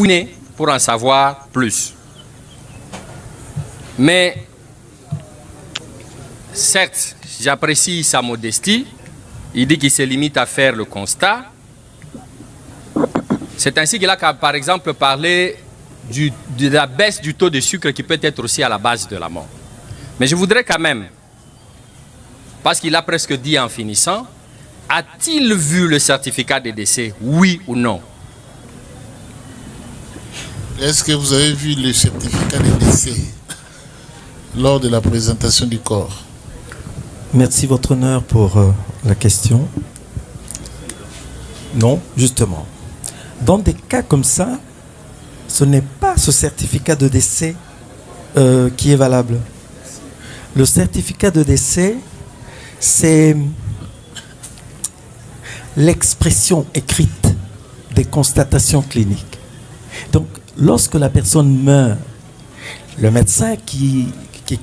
fouiner pour en savoir plus. Mais, certes, j'apprécie sa modestie. Il dit qu'il se limite à faire le constat. C'est ainsi qu'il a, par exemple, parlé de la baisse du taux de sucre qui peut être aussi à la base de la mort. Mais je voudrais quand même, parce qu'il a presque dit en finissant, a-t-il vu le certificat de décès, oui ou non? Est-ce que vous avez vu le certificat de décès lors de la présentation du corps? Merci, votre honneur, pour la question. Non, justement. Dans des cas comme ça, ce n'est pas ce certificat de décès qui est valable. Le certificat de décès, c'est l'expression écrite des constatations cliniques. Donc, lorsque la personne meurt, le médecin qui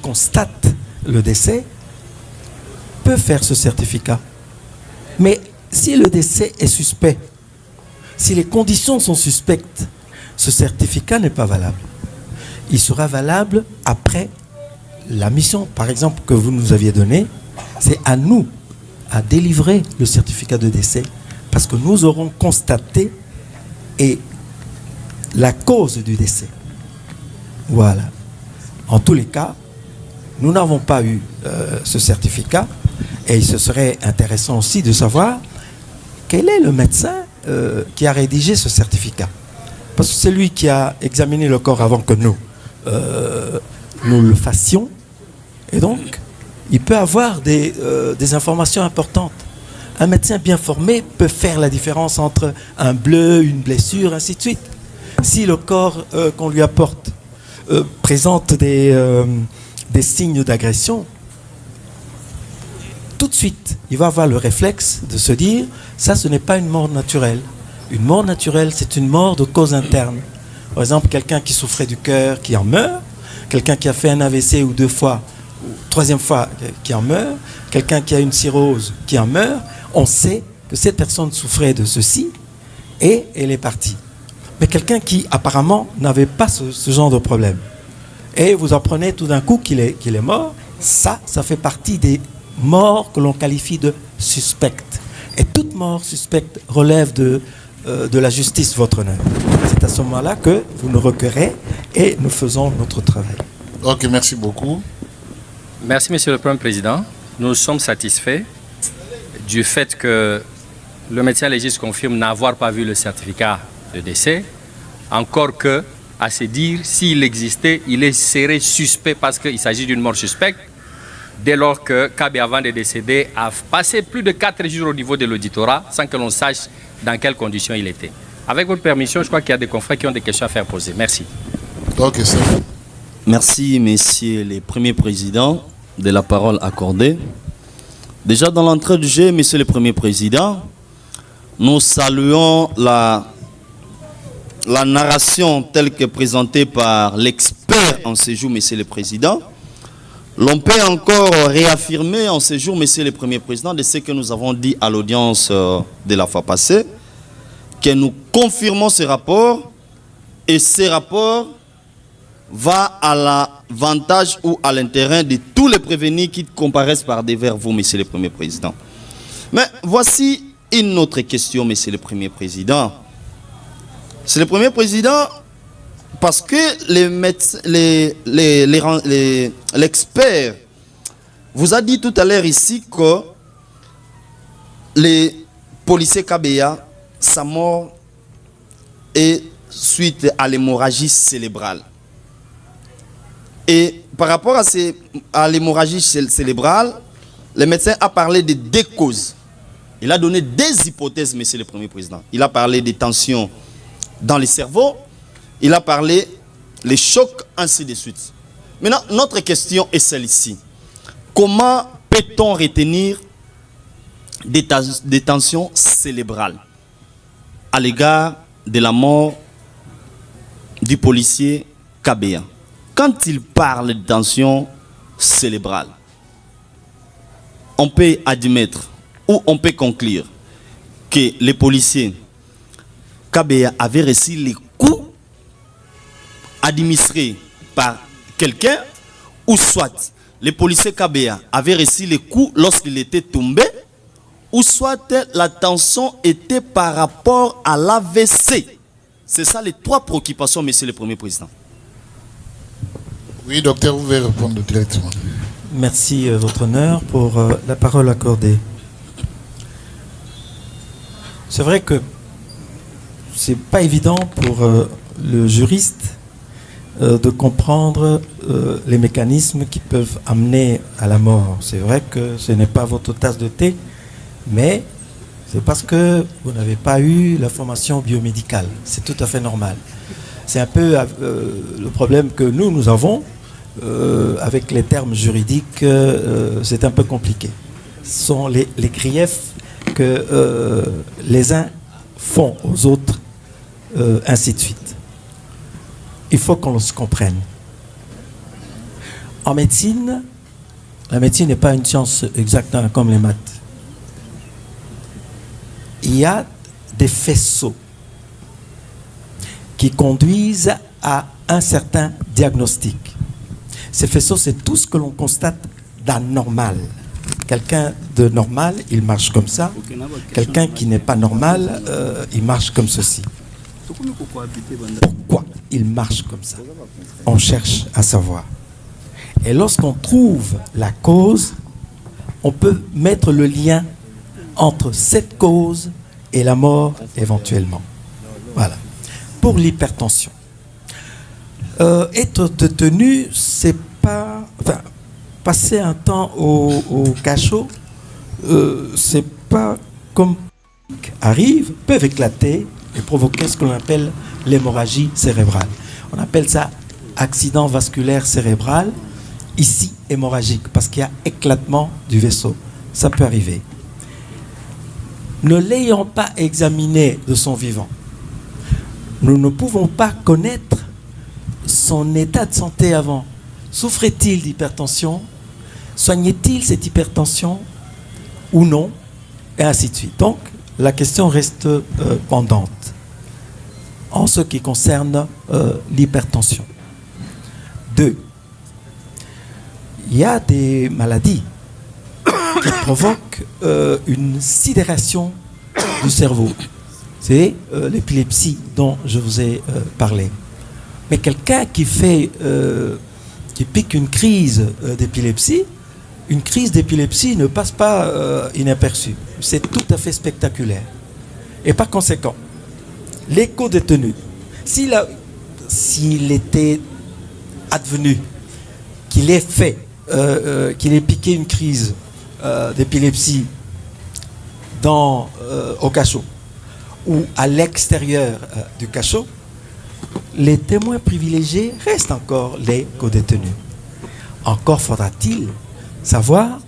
constate le décès peut faire ce certificat. Mais si le décès est suspect, si les conditions sont suspectes, ce certificat n'est pas valable. Il sera valable après la mission, par exemple, que vous nous aviez donnée. C'est à nous à délivrer le certificat de décès parce que nous aurons constaté la cause du décès. Voilà. En tous les cas, nous n'avons pas eu ce certificat et ce serait intéressant aussi de savoir quel est le médecin qui a rédigé ce certificat. Parce que c'est lui qui a examiné le corps avant que nous le fassions. Et donc, il peut avoir des informations importantes. Un médecin bien formé peut faire la différence entre un bleu, une blessure, ainsi de suite. Si le corps qu'on lui apporte présente des signes d'agression, tout de suite, il va avoir le réflexe de se dire, ça, ce n'est pas une mort naturelle. Une mort naturelle, c'est une mort de cause interne. Par exemple, quelqu'un qui souffrait du cœur, qui en meurt. Quelqu'un qui a fait un AVC ou 2 fois, ou 3e fois, qui en meurt. Quelqu'un qui a une cirrhose, qui en meurt. On sait que cette personne souffrait de ceci et elle est partie. Mais quelqu'un qui, apparemment, n'avait pas ce genre de problème. Et vous apprenez tout d'un coup qu'il est mort. Ça fait partie des morts que l'on qualifie de suspectes. Et toute mort suspecte relève de la justice, votre honneur. C'est à ce moment-là que vous nous requérez et nous faisons notre travail. Ok, merci beaucoup. Merci, Monsieur le Premier Président. Nous sommes satisfaits du fait que le médecin légiste confirme n'avoir pas vu le certificat de décès, encore que, à se dire, s'il existait, il serait suspect parce qu'il s'agit d'une mort suspecte, dès lors que Kabé, avant de décéder, a passé plus de 4 jours au niveau de l'auditorat sans que l'on sache dans quelles conditions il était. Avec votre permission, je crois qu'il y a des confrères qui ont des questions à faire poser. Merci. Ok, c'est bon. Merci, messieurs les premiers présidents, de la parole accordée. Déjà dans l'entrée du jeu, messieurs les premiers présidents, nous saluons la narration telle que présentée par l'expert en séjour, messieurs les présidents. L'on peut encore réaffirmer en ce jour, messieurs les premiers présidents, de ce que nous avons dit à l'audience de la fois passée, que nous confirmons ce rapport, et ce rapport va à l'avantage ou à l'intérêt de tous les prévenus qui comparaissent par devers vous, messieurs les premiers présidents. Mais voici une autre question, messieurs les premiers présidents. C'est le premier président, parce que l'expert vous a dit tout à l'heure ici que les policiers Kabéa, sa mort est suite à l'hémorragie cérébrale. Et par rapport à l'hémorragie cérébrale, le médecin a parlé de 2 causes. Il a donné 2 hypothèses, monsieur le Premier Président. Il a parlé des tensions dans le cerveau, il a parlé les chocs, ainsi de suite. Maintenant, notre question est celle-ci. Comment peut-on retenir des tensions cérébrales à l'égard de la mort du policier Kabéa? Quand il parle de tensions cérébrales, on peut admettre ou on peut conclure que les policiers Kabéa avaient reçu les coups administré par quelqu'un, ou soit les policiers KBA avaient reçu les coups lorsqu'il était tombé, ou soit la tension était par rapport à l'AVC. C'est ça les trois préoccupations, monsieur le Premier Président. Oui, docteur, vous pouvez répondre directement. Merci, votre honneur, pour la parole accordée. C'est vrai que c'est pas évident pour le juriste de comprendre les mécanismes qui peuvent amener à la mort. C'est vrai que ce n'est pas votre tasse de thé, mais c'est parce que vous n'avez pas eu la formation biomédicale. C'est tout à fait normal. C'est un peu le problème que nous avons avec les termes juridiques. C'est un peu compliqué. Ce sont les griefs que les uns font aux autres, ainsi de suite. Il faut qu'on se comprenne. En médecine, la médecine n'est pas une science exacte comme les maths. Il y a des faisceaux qui conduisent à un certain diagnostic. Ces faisceaux, c'est tout ce que l'on constate d'anormal. Quelqu'un de normal, il marche comme ça. Quelqu'un qui n'est pas normal, il marche comme ceci. Pourquoi il marche comme ça? On cherche à savoir. Et lorsqu'on trouve la cause, on peut mettre le lien entre cette cause et la mort éventuellement. Voilà. Pour l'hypertension, être détenu, c'est pas... Enfin, passer un temps au cachot, c'est pas comme arrive, peuvent éclater et provoquer ce que l'on appelle l'hémorragie cérébrale. On appelle ça accident vasculaire cérébral, ici hémorragique, parce qu'il y a éclatement du vaisseau. Ça peut arriver. Ne l'ayant pas examiné de son vivant, nous ne pouvons pas connaître son état de santé avant. Souffrait-il d'hypertension? Soignait-il cette hypertension ou non? Et ainsi de suite. Donc, la question reste pendante en ce qui concerne l'hypertension. 2. Il y a des maladies qui provoquent une sidération du cerveau. C'est l'épilepsie dont je vous ai parlé. Mais quelqu'un qui fait... qui pique une crise d'épilepsie, une crise d'épilepsie ne passe pas inaperçue. C'est tout à fait spectaculaire. Et par conséquent, l'éco-détenu, s'il était advenu qu'il ait fait, qu'il ait piqué une crise d'épilepsie au cachot ou à l'extérieur du cachot, les témoins privilégiés restent encore les co-détenus. Encore faudra-t-il savoir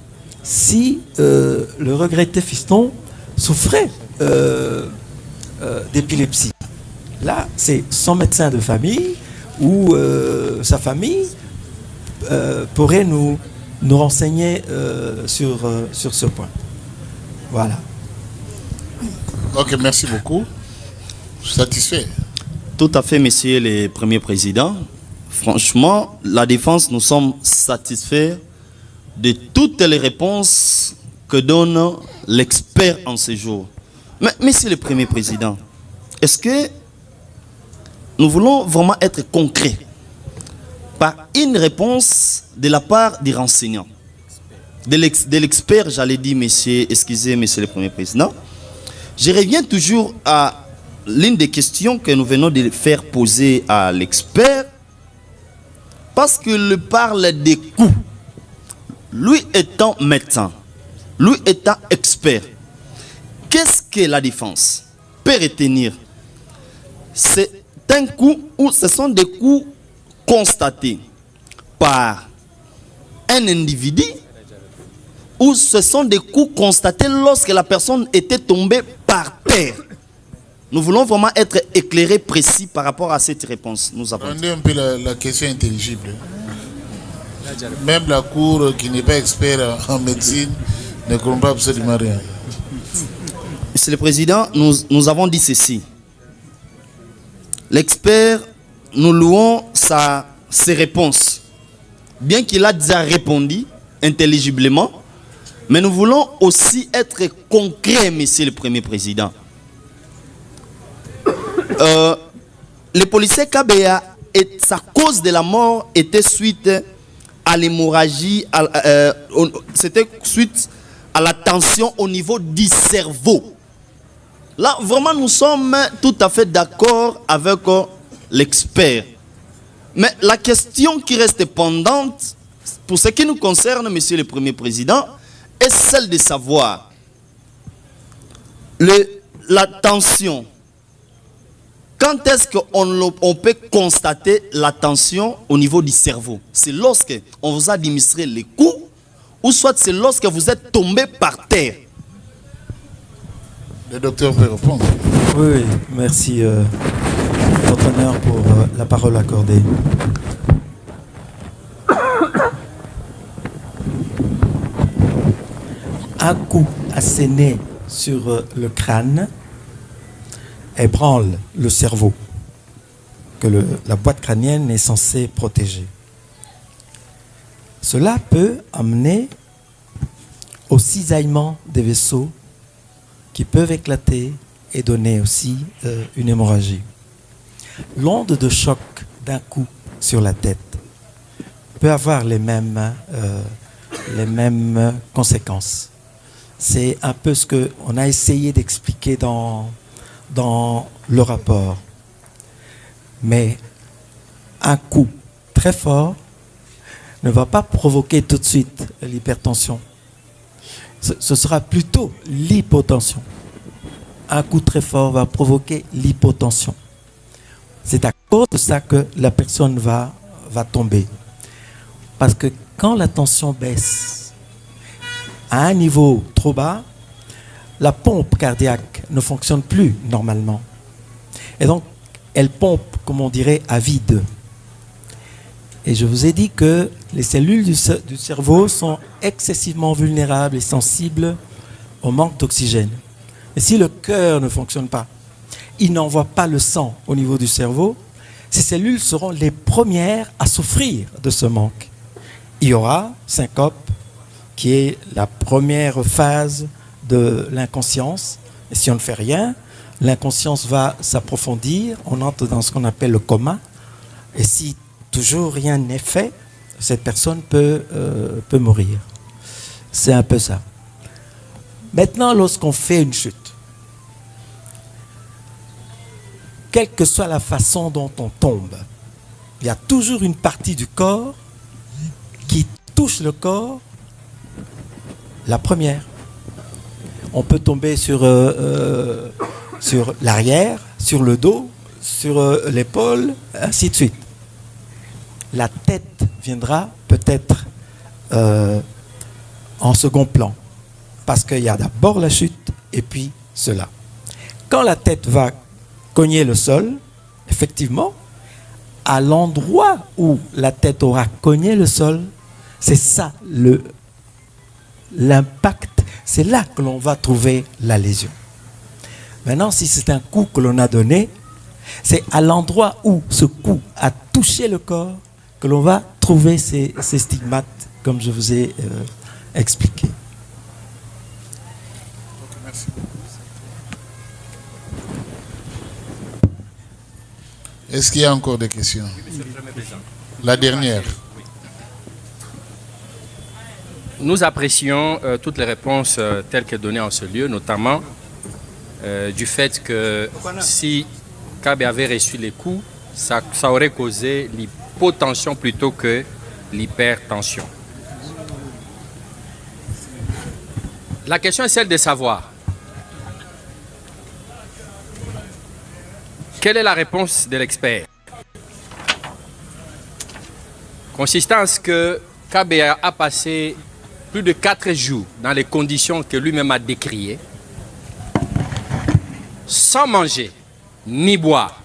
si le regretté fiston souffrait d'épilepsie. Là, c'est son médecin de famille ou sa famille pourrait nous renseigner sur ce point. Voilà. Ok, merci beaucoup. Satisfait? Tout à fait, monsieur le Premier Président. Franchement, la défense, nous sommes satisfaits de toutes les réponses que donne l'expert en ce jour. Mais, monsieur le Premier Président, est-ce que nous voulons vraiment être concrets par une réponse de la part du renseignant, de l'expert, j'allais dire, monsieur, excusez, monsieur le Premier Président. Je reviens toujours à l'une des questions que nous venons de faire poser à l'expert, parce qu'il parle des coûts. Lui étant médecin, lui étant expert, qu'est-ce que la défense peut retenir? C'est un coût ou ce sont des coûts constatés par un individu ou ce sont des coûts constatés lorsque la personne était tombée par terre? Nous voulons vraiment être éclairés, précis par rapport à cette réponse. Nous avons rendez un peu la question intelligible. Même la Cour qui n'est pas expert en médecine ne comprend absolument rien. Monsieur le Président, nous avons dit ceci. L'expert nous louons ses réponses. Bien qu'il a déjà répondu intelligiblement, mais nous voulons aussi être concrets, Monsieur le Premier Président. Le policier Kabea, sa cause de la mort était suite à l'hémorragie, c'était suite à la tension au niveau du cerveau. Là, vraiment, nous sommes tout à fait d'accord avec l'expert. Mais la question qui reste pendante, pour ce qui nous concerne, Monsieur le Premier Président, est celle de savoir la tension. Quand est-ce qu'on peut constater la tension au niveau du cerveau? C'est lorsque on vous a administré les coups, ou soit c'est lorsque vous êtes tombé par terre. Le docteur peut répondre. Oui, merci, votre honneur, pour la parole accordée. Un coup asséné sur le crâne ébranle le cerveau que la boîte crânienne est censée protéger. Cela peut amener au cisaillement des vaisseaux qui peuvent éclater et donner aussi une hémorragie. L'onde de choc d'un coup sur la tête peut avoir les mêmes conséquences. C'est un peu ce qu'on a essayé d'expliquer dans le rapport. Mais un coup très fort ne va pas provoquer tout de suite l'hypertension. Ce sera plutôt l'hypotension. Un coup très fort va provoquer l'hypotension. C'est à cause de ça que la personne va tomber. Parce que quand la tension baisse à un niveau trop bas, la pompe cardiaque ne fonctionne plus normalement. Et donc, elle pompe, comme on dirait, à vide. Et je vous ai dit que les cellules du cerveau sont excessivement vulnérables et sensibles au manque d'oxygène. Et si le cœur ne fonctionne pas, il n'envoie pas le sang au niveau du cerveau, ces cellules seront les premières à souffrir de ce manque. Il y aura syncope, qui est la première phase de l'inconscience. Et si on ne fait rien, l'inconscience va s'approfondir, on entre dans ce qu'on appelle le coma. Et si toujours rien n'est fait, cette personne peut mourir. C'est un peu ça. Maintenant, lorsqu'on fait une chute, quelle que soit la façon dont on tombe, il y a toujours une partie du corps qui touche le corps la première. On peut tomber sur l'arrière, sur le dos, sur l'épaule, ainsi de suite. La tête viendra peut-être en second plan, parce qu'il y a d'abord la chute et puis cela. Quand la tête va cogner le sol, effectivement, à l'endroit où la tête aura cogné le sol, c'est ça l'impact, c'est là que l'on va trouver la lésion. Maintenant, si c'est un coup que l'on a donné, c'est à l'endroit où ce coup a touché le corps que l'on va trouver ces stigmates, comme je vous ai expliqué. Merci. Est-ce qu'il y a encore des questions? La dernière. Nous apprécions toutes les réponses telles que données en ce lieu, notamment du fait que si Kabea avait reçu les coups, ça aurait causé l'hypotension plutôt que l'hypertension. La question est celle de savoir quelle est la réponse de l'expert consistant à ce que Kabea a passé plus de 4 jours dans les conditions que lui-même a décriées, sans manger ni boire.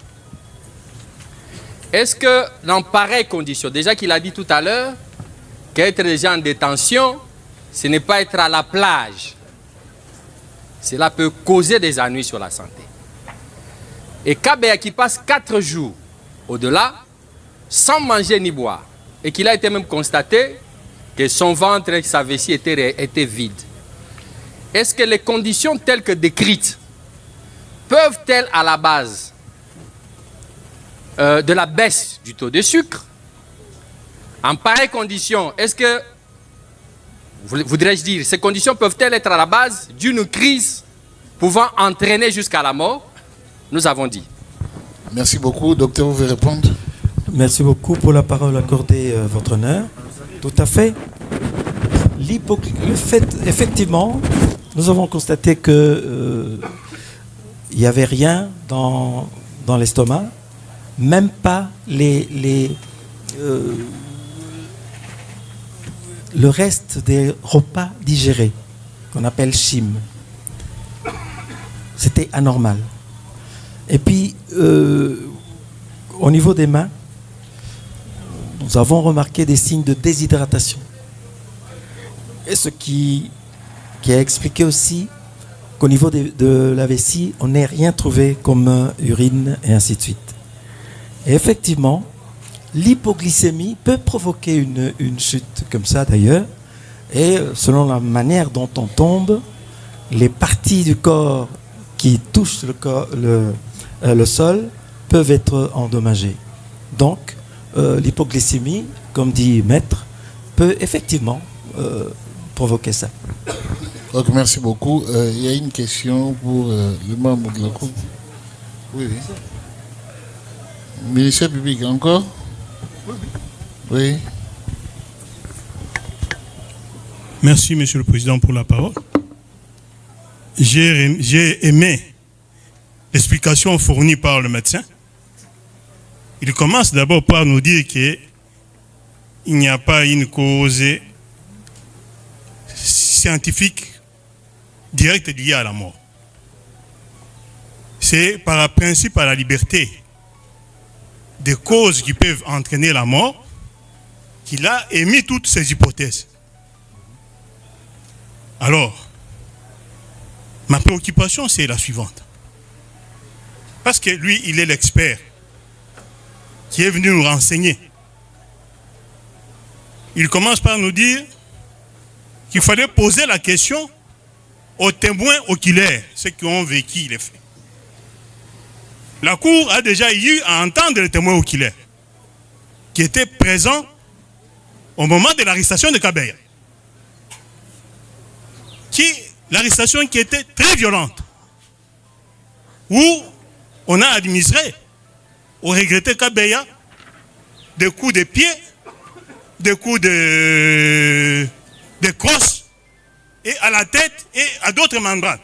Est-ce que dans pareilles conditions, déjà qu'il a dit tout à l'heure qu'être déjà en détention, ce n'est pas être à la plage. Cela peut causer des ennuis sur la santé. Et Kabea qui passe 4 jours au-delà, sans manger ni boire, et qu'il a été même constaté que son ventre et sa vessie étaient vides. Est-ce que les conditions telles que décrites peuvent-elles, à la base de la baisse du taux de sucre, en pareilles conditions, est-ce que, voudrais-je dire, ces conditions peuvent-elles être à la base d'une crise pouvant entraîner jusqu'à la mort? Nous avons dit. Merci beaucoup. Docteur, vous voulez répondre? Merci beaucoup pour la parole accordée, votre honneur. Tout à fait. Le fait, effectivement, nous avons constaté que il n'y avait rien dans l'estomac, même pas le reste des repas digérés, qu'on appelle chim. C'était anormal. Et puis, au niveau des mains, nous avons remarqué des signes de déshydratation. Et ce qui a expliqué aussi qu'au niveau de la vessie, on n'ait rien trouvé comme urine et ainsi de suite. Et effectivement, l'hypoglycémie peut provoquer une chute comme ça d'ailleurs. Et selon la manière dont on tombe, les parties du corps qui touchent le sol peuvent être endommagées. Donc, l'hypoglycémie, comme dit Maître, peut effectivement provoquer ça. Donc, merci beaucoup. Il y a une question pour le membre de la Cour. Oui, oui. Ministère public, encore? Oui. Merci, Monsieur le Président, pour la parole. J'ai aimé l'explication fournie par le médecin. Il commence d'abord par nous dire qu'il n'y a pas une cause scientifique directe liée à la mort. C'est par principe à la liberté des causes qui peuvent entraîner la mort qu'il a émis toutes ces hypothèses. Alors, ma préoccupation, c'est la suivante. Parce que lui, il est l'expert qui est venu nous renseigner. Il commence par nous dire qu'il fallait poser la question aux témoins oculaires, ceux qui ont vécu les faits. La Cour a déjà eu à entendre les témoins oculaires qui étaient présents au moment de l'arrestation de Kabeya. L'arrestation qui était très violente, où on a administré au regretté Kabeya des coups de pied, des coups de crosse, et à la tête et à d'autres membranes.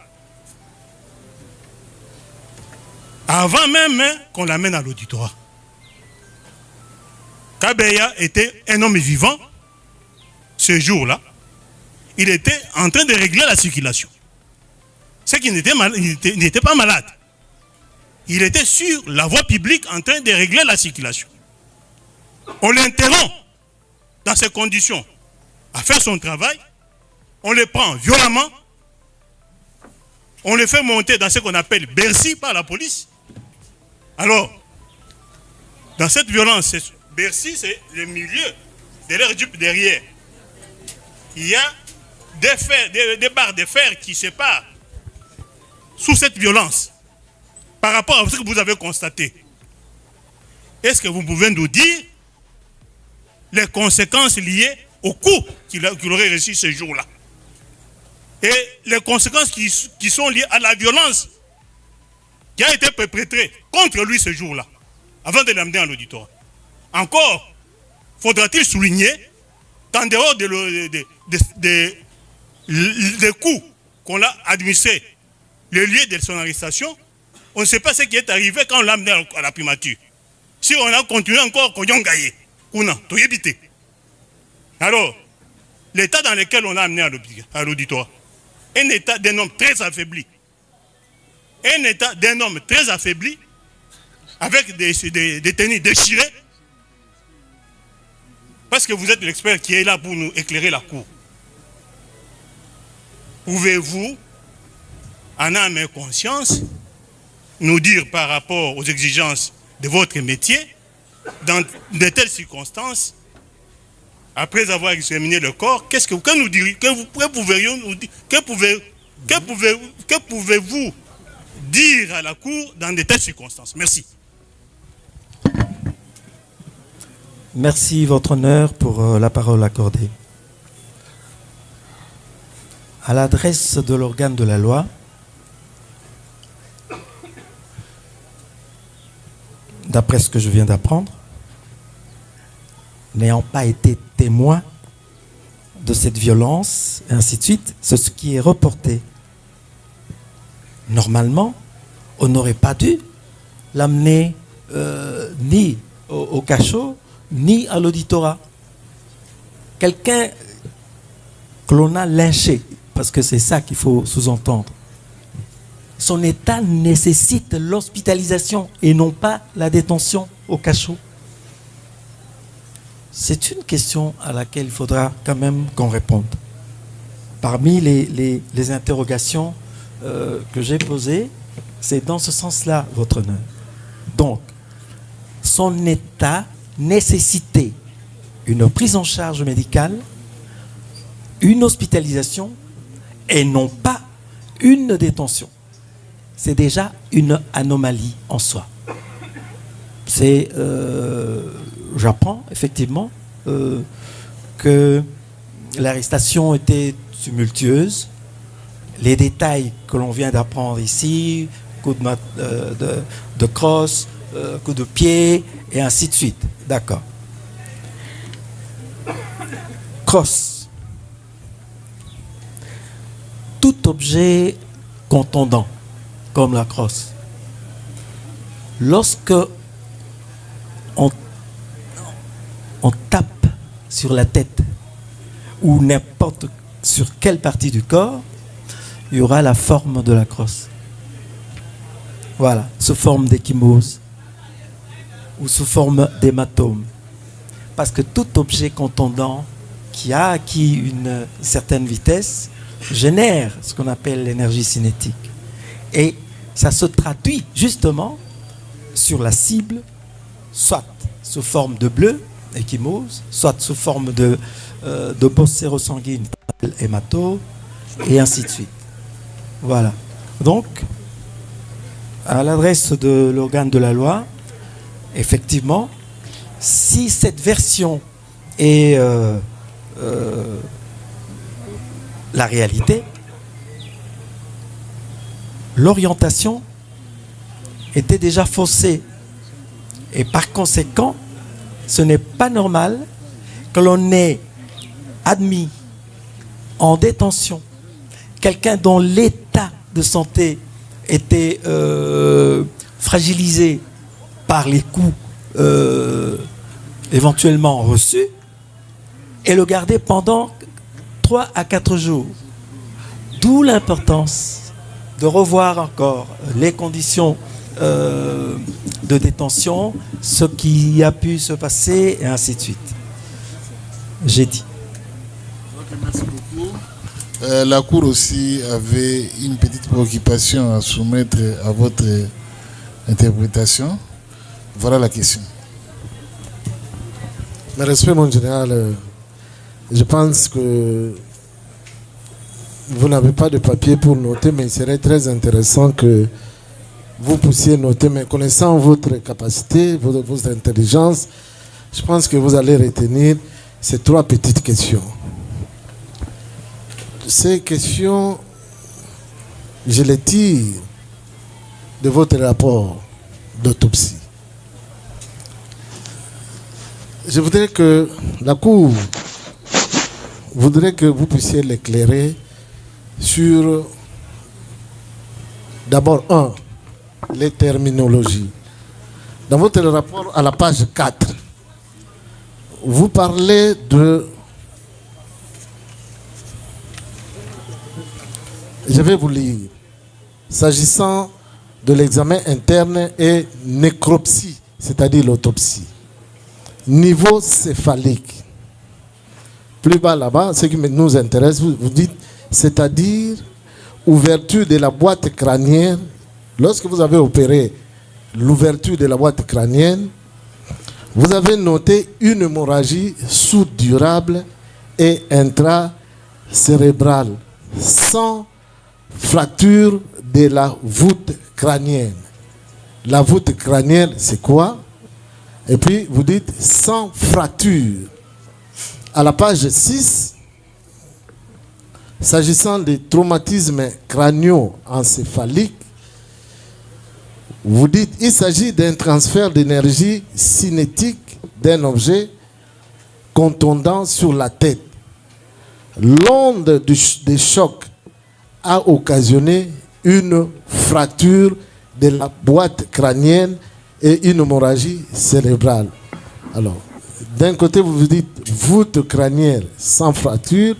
Avant même qu'on l'amène à l'auditoire. Kabeya était un homme vivant ce jour-là. Il était en train de régler la circulation. C'est qu'il n'était pas malade. Il était sur la voie publique en train de régler la circulation. On l'interrompt dans ces conditions à faire son travail. On le prend violemment. On le fait monter dans ce qu'on appelle Bercy par la police. Alors, dans cette violence, Bercy, c'est le milieu de l'air du derrière. Il y a des barres de fer qui séparent sous cette violence par rapport à ce que vous avez constaté. Est-ce que vous pouvez nous dire les conséquences liées au coup qu'il aurait reçu ce jour-là et les conséquences qui sont liées à la violence qui a été perpétrée contre lui ce jour-là avant de l'amener à l'auditoire? Encore, faudra-t-il souligner qu'en dehors des coups qu'on a administrés, le lieu de son arrestation, on ne sait pas ce qui est arrivé quand on l'a amené à la primature. Si on a continué encore, qu'on y gaillé, qu'on a tout évité. Alors, l'état dans lequel on a amené à l'auditoire, un état d'un homme très affaibli, un état d'un homme très affaibli, avec des tenues déchirées, parce que vous êtes l'expert qui est là pour nous éclairer la cour. Pouvez-vous, en âme et conscience, nous dire par rapport aux exigences de votre métier, dans de telles circonstances, après avoir examiné le corps, qu'est-ce que nous diriez, que pouvez-vous dire à la Cour dans de telles circonstances? Merci. Merci, Votre Honneur, pour la parole accordée. À l'adresse de l'organe de la loi, d'après ce que je viens d'apprendre, n'ayant pas été témoin de cette violence, et ainsi de suite, c'est ce qui est reporté. Normalement, on n'aurait pas dû l'amener ni au cachot, ni à l'auditorat. Quelqu'un que l'on a lynché, parce que c'est ça qu'il faut sous-entendre, son état nécessite l'hospitalisation et non pas la détention au cachot. C'est une question à laquelle il faudra quand même qu'on réponde. Parmi les interrogations que j'ai posées, c'est dans ce sens-là, Votre Honneur. Donc, son état nécessitait une prise en charge médicale, une hospitalisation et non pas une détention. C'est déjà une anomalie en soi. C'est, j'apprends effectivement que l'arrestation était tumultueuse. Les détails que l'on vient d'apprendre ici, coup de crosse, coup de pied, et ainsi de suite. D'accord. Crosse. Tout objet contondant, comme la crosse, lorsque on tape sur la tête ou n'importe sur quelle partie du corps, il y aura la forme de la crosse. Voilà, sous forme d'échymose ou sous forme d'hématome. Parce que tout objet contondant qui a acquis une certaine vitesse génère ce qu'on appelle l'énergie cinétique. Et ça se traduit justement sur la cible, soit sous forme de bleu, échymose, soit sous forme de bosse sérosanguine, hématome, et ainsi de suite. Voilà. Donc, à l'adresse de l'organe de la loi, effectivement, si cette version est la réalité, l'orientation était déjà faussée. Et par conséquent, ce n'est pas normal que l'on ait admis en détention quelqu'un dont l'état de santé était fragilisé par les coups éventuellement reçus et le garder pendant 3 à 4 jours. D'où l'importance de revoir encore les conditions de détention, ce qui a pu se passer, et ainsi de suite. J'ai dit. Merci beaucoup. La Cour aussi avait une petite préoccupation à soumettre à votre interprétation. Voilà la question. Mais respect, mon général, je pense que vous n'avez pas de papier pour noter, mais il serait très intéressant que vous puissiez noter, mais connaissant votre capacité, votre intelligence, je pense que vous allez retenir ces 3 petites questions. Ces questions, je les tire de votre rapport d'autopsie. Je voudrais que la Cour voudrait que vous puissiez l'éclairer sur, d'abord, les terminologies. Dans votre rapport à la page 4, vous parlez de... Je vais vous lire. S'agissant de l'examen interne et nécropsie, c'est-à-dire l'autopsie. Niveau céphalique. Plus bas là-bas, ce qui nous intéresse, vous dites, c'est-à-dire ouverture de la boîte crânienne. Lorsque vous avez opéré l'ouverture de la boîte crânienne, Vous avez noté une hémorragie sous-durable et intracérébrale, sans fracture de la voûte crânienne. La voûte crânienne, c'est quoi? Et puis, vous dites sans fracture. À la page 6, s'agissant des traumatismes crânio-encéphaliques, vous dites il s'agit d'un transfert d'énergie cinétique d'un objet contondant sur la tête. L'onde des chocs a occasionné une fracture de la boîte crânienne et une hémorragie cérébrale. Alors, d'un côté, vous vous dites voûte crânienne sans fracture,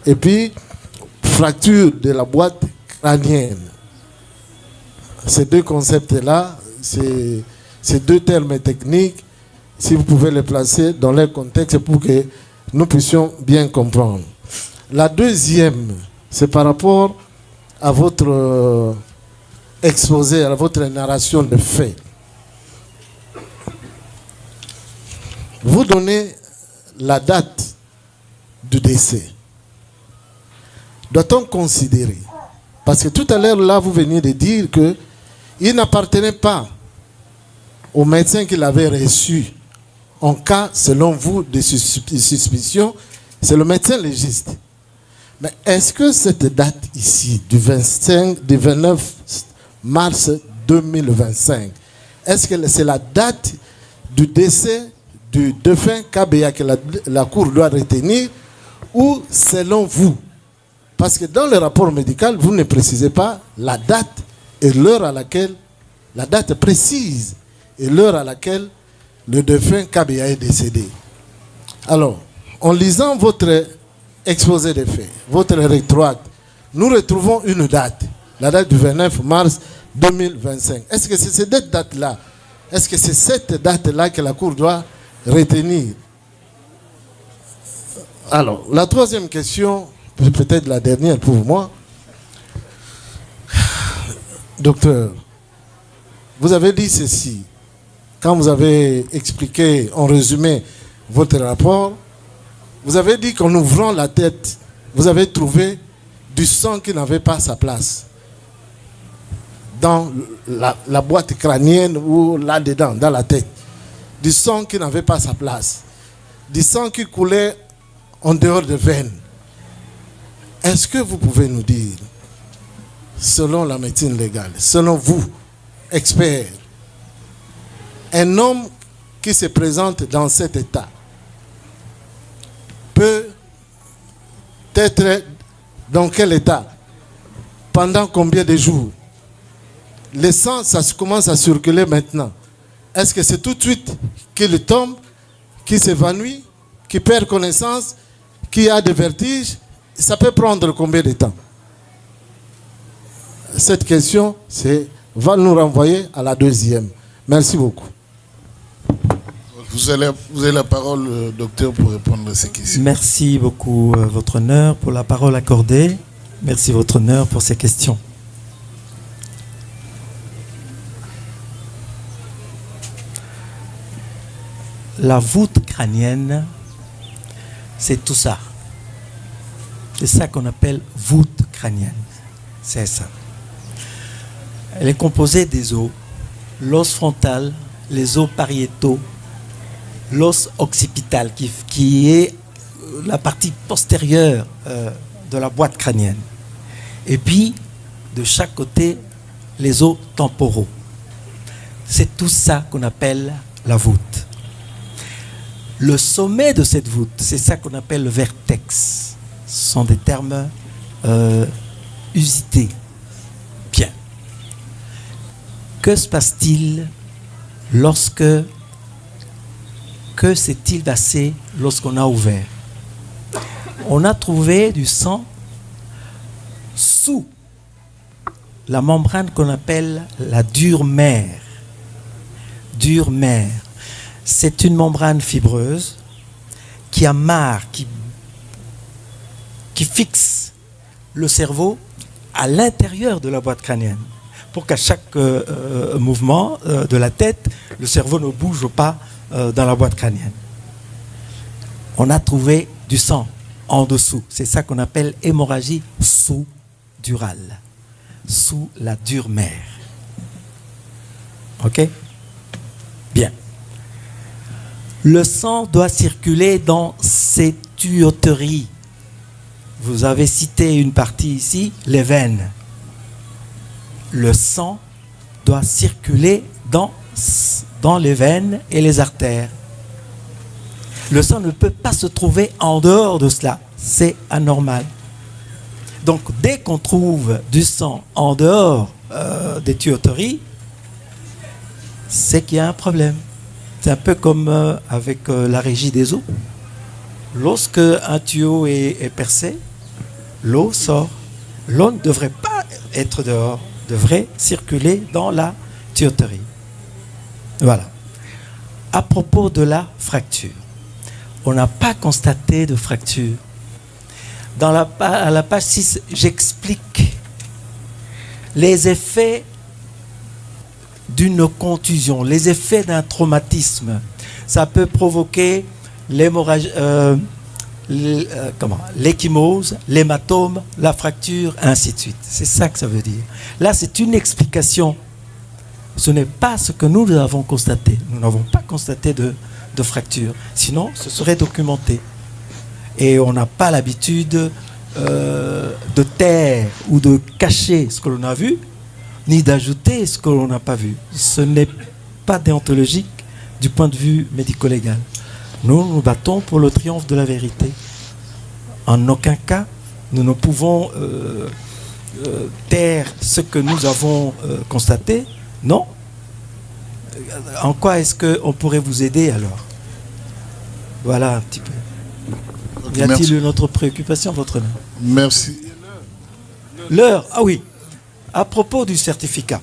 et puis fracture de la boîte crânienne. Ces deux concepts-là, ces deux termes techniques, si vous pouvez les placer dans leur contexte pour que nous puissions bien comprendre. La deuxième, c'est par rapport à votre exposé, à votre narration de faits. Vous donnez la date du décès. Doit-on considérer? Parce que tout à l'heure, là, vous veniez de dire qu'il n'appartenait pas au médecin qui l'avait reçu. En cas, selon vous, de suspicion, c'est le médecin légiste. Mais est-ce que cette date ici, du 29 mars 2025, est-ce que c'est la date du décès du défunt KBA que la Cour doit retenir, ou selon vous? Parce que dans le rapport médical, vous ne précisez pas la date et l'heure à laquelle, la date précise et l'heure à laquelle le défunt KBA est décédé. Alors, en lisant votre exposé des faits, votre rectorat, nous retrouvons une date, la date du 29 mars 2025. Est-ce que c'est cette date-là? Est-ce que c'est cette date-là que la Cour doit retenir? Alors, la troisième question, peut-être la dernière pour moi. Docteur, vous avez dit ceci. Quand vous avez expliqué en résumé votre rapport, vous avez dit qu'en ouvrant la tête, vous avez trouvé du sang qui n'avait pas sa place dans la boîte crânienne ou là-dedans, dans la tête. Du sang qui n'avait pas sa place. Du sang qui coulait en dehors des veines. Est-ce que vous pouvez nous dire, selon la médecine légale, selon vous, experts, un homme qui se présente dans cet état peut être dans quel état? Pendant combien de jours? Le sang, ça commence à circuler maintenant. Est-ce que c'est tout de suite qu'il tombe, qu'il s'évanouit, qu'il perd connaissance, qu'il a des vertiges? Ça peut prendre combien de temps? Cette question va nous renvoyer à la deuxième. Merci beaucoup. Vous avez la parole, docteur, pour répondre à ces questions. Merci beaucoup, Votre Honneur, pour la parole accordée. Merci, Votre Honneur, pour ces questions. La voûte crânienne, c'est tout ça. C'est ça qu'on appelle voûte crânienne. C'est ça. Elle est composée des os, l'os frontal, les os pariétaux, l'os occipital, qui est la partie postérieure de la boîte crânienne. Et puis, de chaque côté, les os temporaux. C'est tout ça qu'on appelle la voûte. Le sommet de cette voûte, c'est ça qu'on appelle le vertex. Ce sont des termes usités. Bien. Que se passe-t-il que s'est-il passé lorsqu'on a ouvert? On a trouvé du sang sous la membrane qu'on appelle la dure mère. Dure mère. C'est une membrane fibreuse qui amarre, qui fixe le cerveau à l'intérieur de la boîte crânienne pour qu'à chaque mouvement de la tête, le cerveau ne bouge pas dans la boîte crânienne. On a trouvé du sang en dessous. C'est ça qu'on appelle hémorragie sous-durale, sous la dure mère. Ok? Bien. Le sang doit circuler dans ces tuyauteries. Vous avez cité une partie ici, les veines. Le sang doit circuler dans les veines et les artères. Le sang ne peut pas se trouver en dehors de cela. C'est anormal. Donc, dès qu'on trouve du sang en dehors des tuyauteries, c'est qu'il y a un problème. C'est un peu comme avec la régie des eaux. Lorsque un tuyau est percé, l'eau sort. L'eau ne devrait pas être dehors, devrait circuler dans la tuyauterie. Voilà. À propos de la fracture, on n'a pas constaté de fracture. À la page 6, j'explique les effets d'une contusion, les effets d'un traumatisme. Ça peut provoquer l'hémorragie, l'échymose, l'hématome, la fracture, ainsi de suite. C'est ça que ça veut dire. Là, c'est une explication. Ce n'est pas ce que nous avons constaté. Nous n'avons pas constaté de fracture. Sinon, ce serait documenté. Et on n'a pas l'habitude de taire ou de cacher ce que l'on a vu, ni d'ajouter ce que l'on n'a pas vu. Ce n'est pas déontologique du point de vue médico-légal. Nous nous battons pour le triomphe de la vérité. En aucun cas, nous ne pouvons taire ce que nous avons constaté. Non. En quoi est-ce qu'on pourrait vous aider alors? Voilà un petit peu. Okay, y a-t-il une autre préoccupation, votre nom? Merci. L'heure, ah oui. À propos du certificat,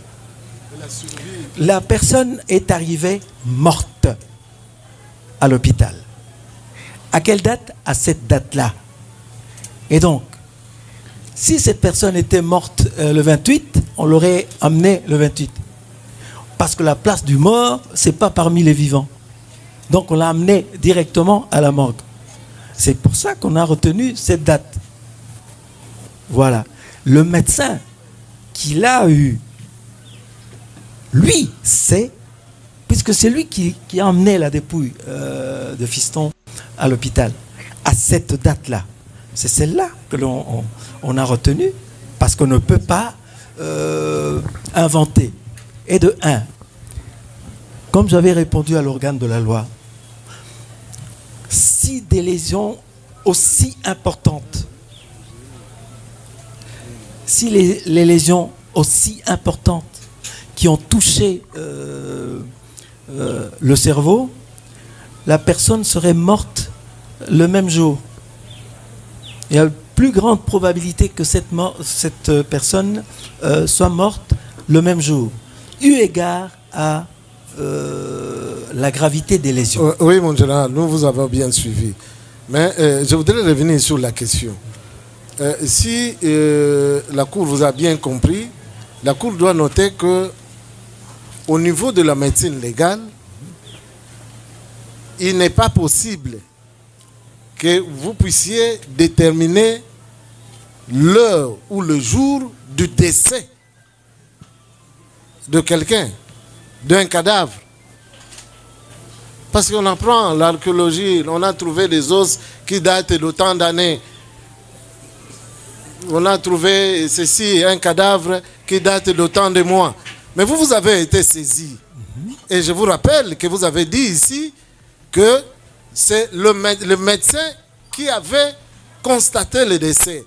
la personne est arrivée morte à l'hôpital. À quelle date? À cette date-là. Et donc, si cette personne était morte le 28, on l'aurait amenée le 28. Parce que la place du mort, c'est pas parmi les vivants. Donc on l'a amené directement à la morgue. C'est pour ça qu'on a retenu cette date. Voilà. Le médecin qui l'a eu, lui, c'est, puisque c'est lui qui a emmené la dépouille de Fiston à l'hôpital, à cette date-là. C'est celle-là que l'on a retenue, parce qu'on ne peut pas inventer. Et de un, comme j'avais répondu à l'organe de la loi, si des lésions aussi importantes, si les lésions aussi importantes qui ont touché le cerveau, la personne serait morte le même jour. Il y a une plus grande probabilité que cette personne soit morte le même jour, eu égard à la gravité des lésions. Oui, mon général, nous vous avons bien suivi. Mais je voudrais revenir sur la question. Si la Cour vous a bien compris, la Cour doit noter que au niveau de la médecine légale, il n'est pas possible que vous puissiez déterminer l'heure ou le jour du décès de quelqu'un, d'un cadavre. Parce qu'on apprend l'archéologie, on a trouvé des os qui datent d'autant d'années. On a trouvé ceci, un cadavre qui date d'autant de mois. Mais vous avez été saisi. Et je vous rappelle que vous avez dit ici que c'est le médecin qui avait constaté le décès.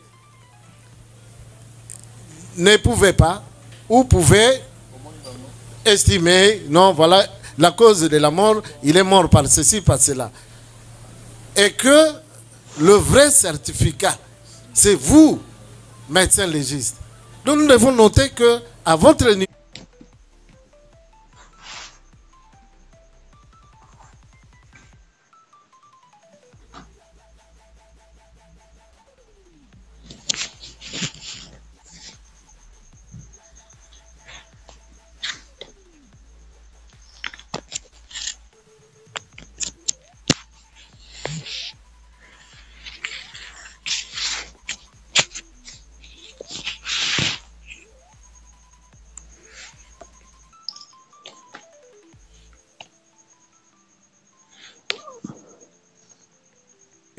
Ne pouvait pas ou pouvait estimer, non, voilà, la cause de la mort, il est mort par ceci, par cela. Et que le vrai certificat, c'est vous, médecin légiste. Donc nous devons noter que à votre niveau,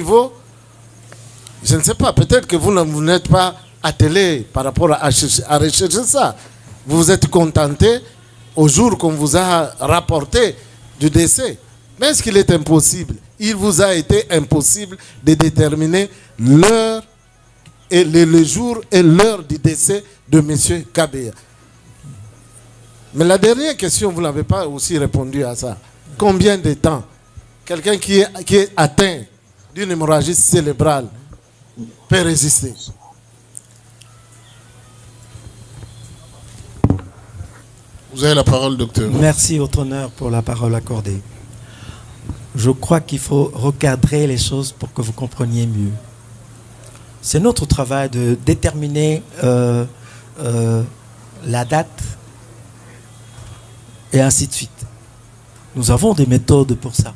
niveau, je ne sais pas, peut-être que vous n'êtes pas attelé par rapport à rechercher ça. Vous vous êtes contenté au jour qu'on vous a rapporté du décès. Mais est-ce qu'il est impossible? Il vous a été impossible de déterminer l'heure et le jour et l'heure du décès de M. Kabea. Mais la dernière question, vous n'avez pas aussi répondu à ça. Combien de temps quelqu'un qui est atteint d'une hémorragie cérébrale peut résister? Vous avez la parole, docteur. Merci, votre honneur, pour la parole accordée. Je crois qu'il faut recadrer les choses pour que vous compreniez mieux. C'est notre travail de déterminer la date et ainsi de suite. Nous avons des méthodes pour ça.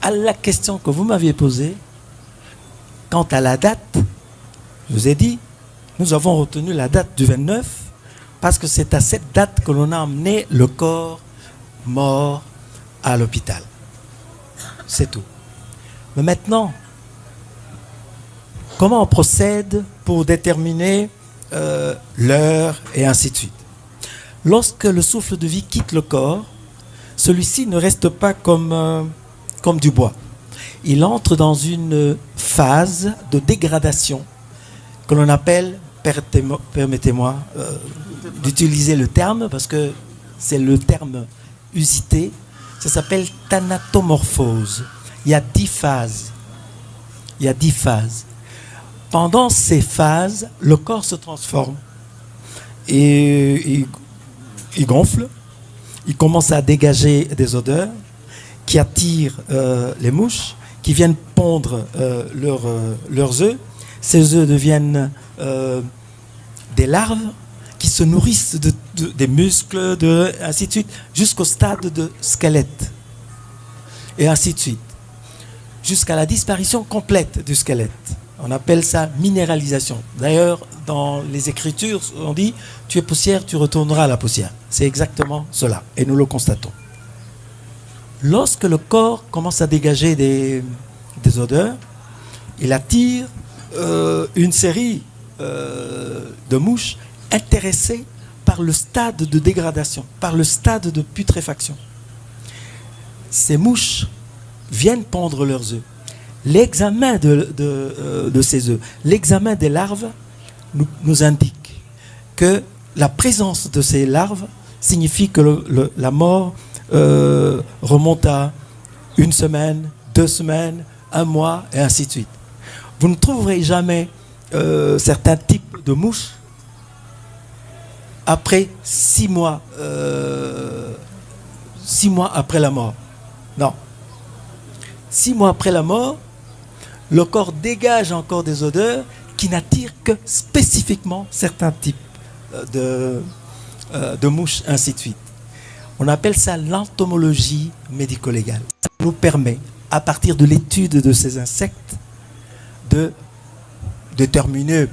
À la question que vous m'aviez posée, quant à la date, je vous ai dit, nous avons retenu la date du 29 parce que c'est à cette date que l'on a emmené le corps mort à l'hôpital. C'est tout. Mais maintenant, comment on procède pour déterminer l'heure et ainsi de suite? Lorsque le souffle de vie quitte le corps, celui-ci ne reste pas comme du bois. Il entre dans une phase de dégradation que l'on appelle, permettez-moi d'utiliser le terme parce que c'est le terme usité, ça s'appelle thanatomorphose. Il y a 10 phases. Il y a 10 phases. Pendant ces phases, le corps se transforme et il gonfle, il commence à dégager des odeurs qui attirent les mouches, qui viennent pondre leurs œufs. Ces œufs deviennent des larves qui se nourrissent des muscles, ainsi de suite, jusqu'au stade de squelette. Et ainsi de suite. Jusqu'à la disparition complète du squelette. On appelle ça minéralisation. D'ailleurs, dans les Écritures, on dit « tu es poussière, tu retourneras à la poussière ». C'est exactement cela, et nous le constatons. Lorsque le corps commence à dégager des odeurs, il attire une série de mouches intéressées par le stade de dégradation, par le stade de putréfaction. Ces mouches viennent pondre leurs œufs. L'examen de ces œufs, l'examen des larves nous indique que la présence de ces larves signifie que la mort remonte à 1 semaine, 2 semaines, 1 mois, et ainsi de suite. Vous ne trouverez jamais certains types de mouches après 6 mois, 6 mois après la mort. Non. 6 mois après la mort, le corps dégage encore des odeurs qui n'attirent que spécifiquement certains types de mouches, ainsi de suite. On appelle ça l'entomologie médico-légale. Ça nous permet, à partir de l'étude de ces insectes, de déterminer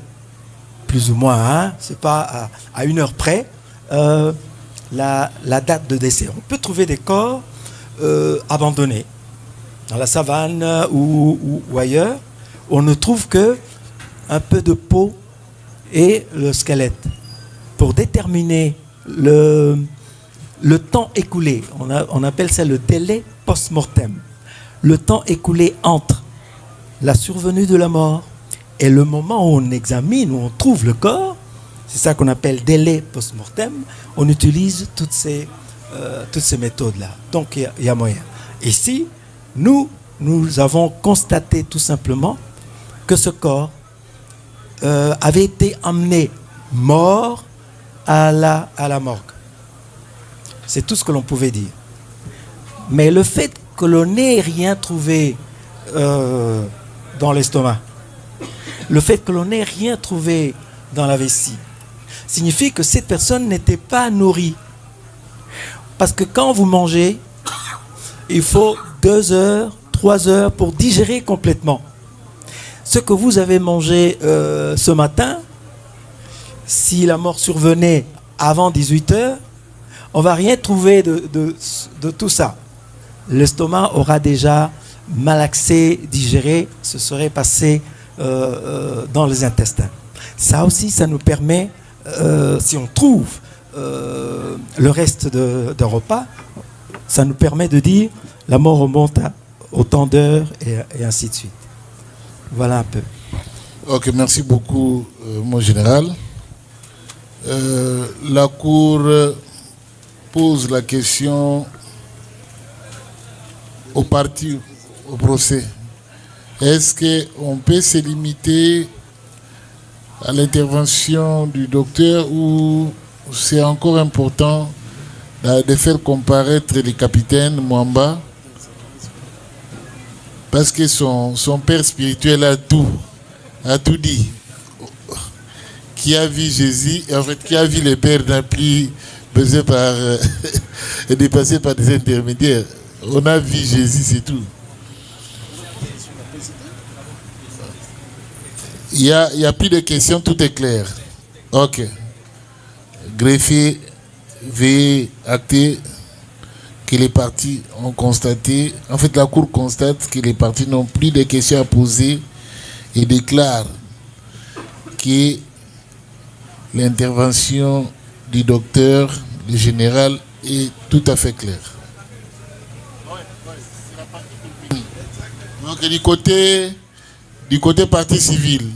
plus ou moins, c'est pas à 1 heure près, la date de décès. On peut trouver des corps abandonnés dans la savane ou ailleurs. On ne trouve que un peu de peau et le squelette. Pour déterminer le temps écoulé, on appelle ça le délai post-mortem. Le temps écoulé entre la survenue de la mort et le moment où on examine, où on trouve le corps, c'est ça qu'on appelle délai post-mortem. On utilise toutes ces méthodes-là. Donc il y a moyen. Ici, nous avons constaté tout simplement que ce corps avait été emmené mort à la morgue. C'est tout ce que l'on pouvait dire. Mais le fait que l'on n'ait rien trouvé dans l'estomac, le fait que l'on n'ait rien trouvé dans la vessie, signifie que cette personne n'était pas nourrie. Parce que quand vous mangez, il faut 2 heures, 3 heures pour digérer complètement. Ce que vous avez mangé ce matin, si la mort survenait avant 18 heures, on ne va rien trouver de tout ça. L'estomac aura déjà malaxé, digéré, se serait passé dans les intestins. Ça aussi, ça nous permet, si on trouve le reste d'un repas, ça nous permet de dire la mort remonte à autant d'heures et ainsi de suite. Voilà un peu. Ok, merci beaucoup, mon général. La Cour pose la question aux parties au procès. Est-ce qu'on peut se limiter à l'intervention du docteur ou c'est encore important de faire comparaître le capitaine Mwamba parce que son père spirituel a tout dit, qui a vu Jésus, en fait, qui a vu le père n'a plus besoin et dépassé par des intermédiaires. On a vu Jésus, c'est tout. Il y a plus de questions, tout est clair. Ok. Greffier, veuillez acter que les parties ont constaté, en fait la Cour constate que les parties n'ont plus de questions à poser et déclare que l'intervention du docteur, du général, est tout à fait claire. Donc du côté partie civile,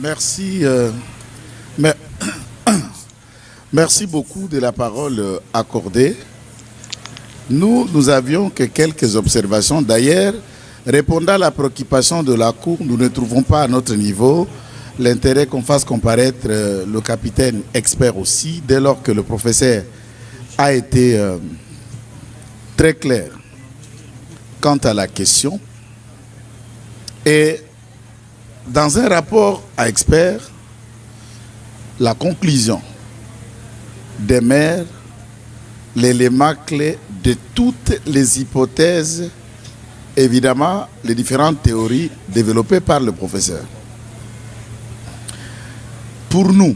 merci, merci beaucoup de la parole accordée. Nous avions que quelques observations. D'ailleurs, répondant à la préoccupation de la Cour, nous ne trouvons pas à notre niveau l'intérêt qu'on fasse comparaître le capitaine expert aussi, dès lors que le professeur a été très clair quant à la question. Et dans un rapport à experts, la conclusion demeure l'élément clé de toutes les hypothèses, évidemment, les différentes théories développées par le professeur. Pour nous,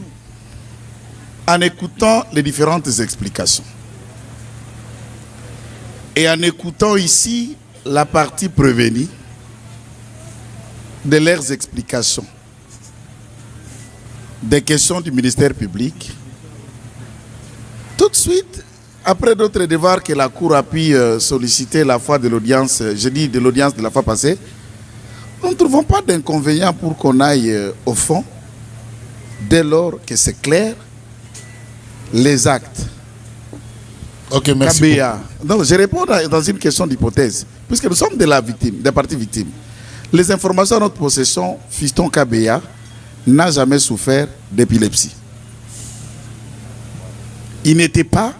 en écoutant les différentes explications et en écoutant ici la partie prévenue de leurs explications, des questions du ministère public, tout de suite, après d'autres devoirs que la Cour a pu solliciter la fois de l'audience, je dis de l'audience de la fois passée, nous ne trouvons pas d'inconvénient pour qu'on aille au fond, dès lors que c'est clair, les actes. Ok, merci. KBA. Non, je réponds dans une question d'hypothèse, puisque nous sommes de la victime, des parties victimes. Les informations à notre possession, fiston KBA n'a jamais souffert d'épilepsie. Il n'était pas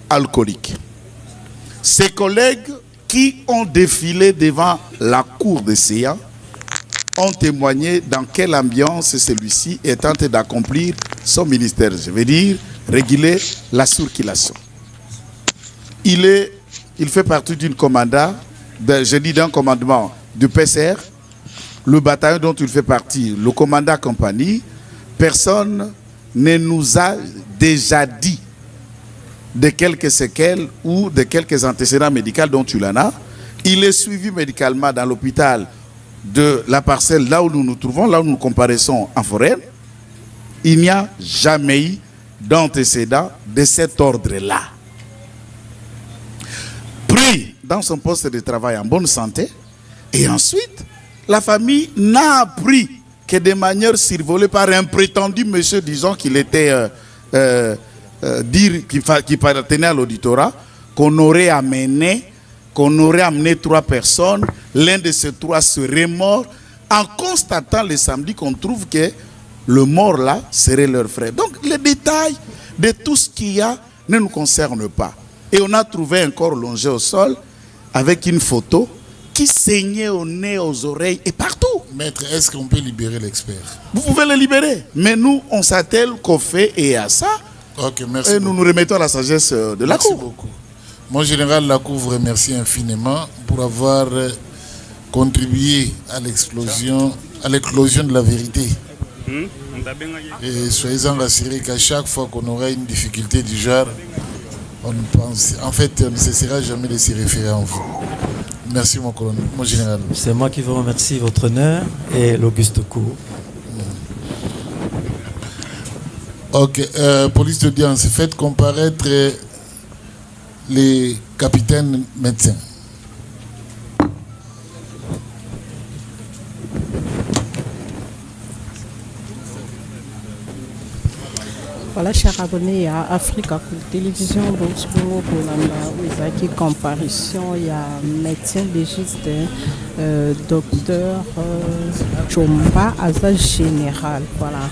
alcoolique. Ses collègues qui ont défilé devant la cour de CA ont témoigné dans quelle ambiance celui-ci est tenté d'accomplir son ministère. Je veux dire, réguler la circulation. Il fait partie d'une commanda, d'un commandement du PCR, le bataillon dont il fait partie, le commandant compagnie. Personne ne nous a déjà dit de quelques séquelles ou de quelques antécédents médicaux dont tu en as. Il est suivi médicalement dans l'hôpital de la parcelle là où nous nous trouvons, là où nous comparaissons en forêt. Il n'y a jamais eu d'antécédents de cet ordre-là. Pris dans son poste de travail en bonne santé, et ensuite, la famille n'a appris que de manière survolée par un prétendu monsieur, disons qu'il était qui appartenait à l'auditorat, qu'on aurait amené 3 personnes, l'un de ces 3 serait mort, en constatant le samedi qu'on trouve que le mort là serait leur frère. Donc les détails de tout ce qu'il y a ne nous concernent pas. Et on a trouvé un corps longé au sol avec une photo qui saignait au nez, aux oreilles et partout. Maître, est-ce qu'on peut libérer l'expert? Vous pouvez le libérer. Mais nous, on s'attelle qu'au fait et à ça. Ok, merci. Et nous nous remettons à la sagesse de la Cour. Merci beaucoup. Mon général, la Cour vous remercie infiniment pour avoir contribuer à l'éclosion de la vérité. Et soyez-en rassurés qu'à chaque fois qu'on aura une difficulté du genre, on ne cessera jamais de s'y référer en vous. Merci mon colonel, mon général. C'est moi qui vous remercie, votre honneur et l'Auguste Cour. Ok, police d'audience, faites comparaître les capitaines médecins. Voilà, chers abonnés à Africa Télévision, donc pour la comparution, il y a médecin légiste, docteur Chomba, Aza général. Voilà.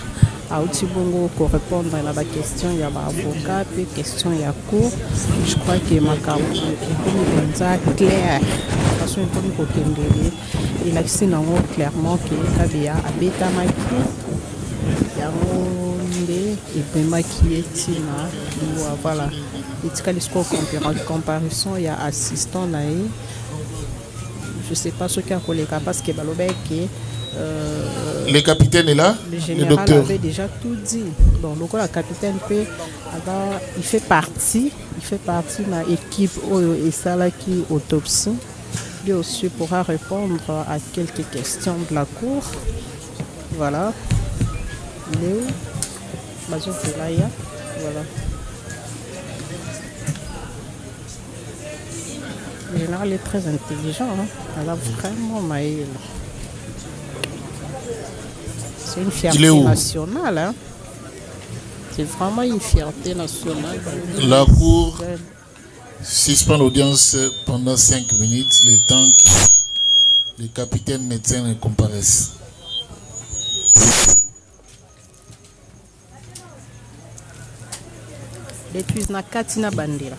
À Outibongo, pour répondre à la question, il y a l'avocat, puis question, il y a cours. Je crois que ma carte est claire. De toute façon, il a dit clairement que le KBA a bêta maquillé. Il y a et puis maquillé Tina. Voilà. Et tu as les comparaison, il y a assistant là. Je ne sais pas ce qu'il y a collé parce que le capitaine est là. Le général avait déjà tout dit. Donc le capitaine il fait partie de l'équipe et ça là qui autopsie. Lui aussi pourra répondre à quelques questions de la cour. Voilà. Il est où? Voilà. Le général est très intelligent. Hein? Elle a vraiment maïl. C'est une fierté nationale. Hein? C'est vraiment une fierté nationale. La cour suspend l'audience pendant 5 minutes, le temps que les capitaines médecins ne comparaissent. Les tuiles na katina bandera.